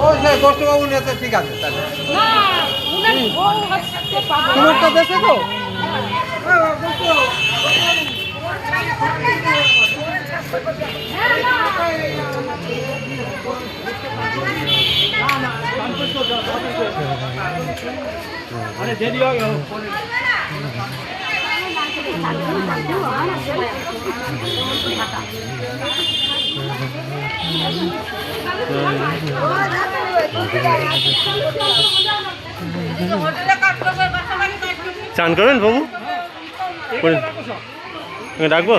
ও সে গোষ্ঠবাবু নিয়েছে, ঠিক আছে তাহলে তোমারটা দেশে তো দেরি হয়ে গেল। চান করবেন বাবু? ডাকবো?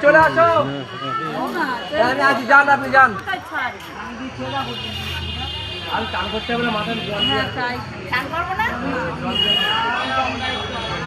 চলে আসো, যান, আপনি যান। আমি চান করতে হবে না, মাথায় জল দিয়ে।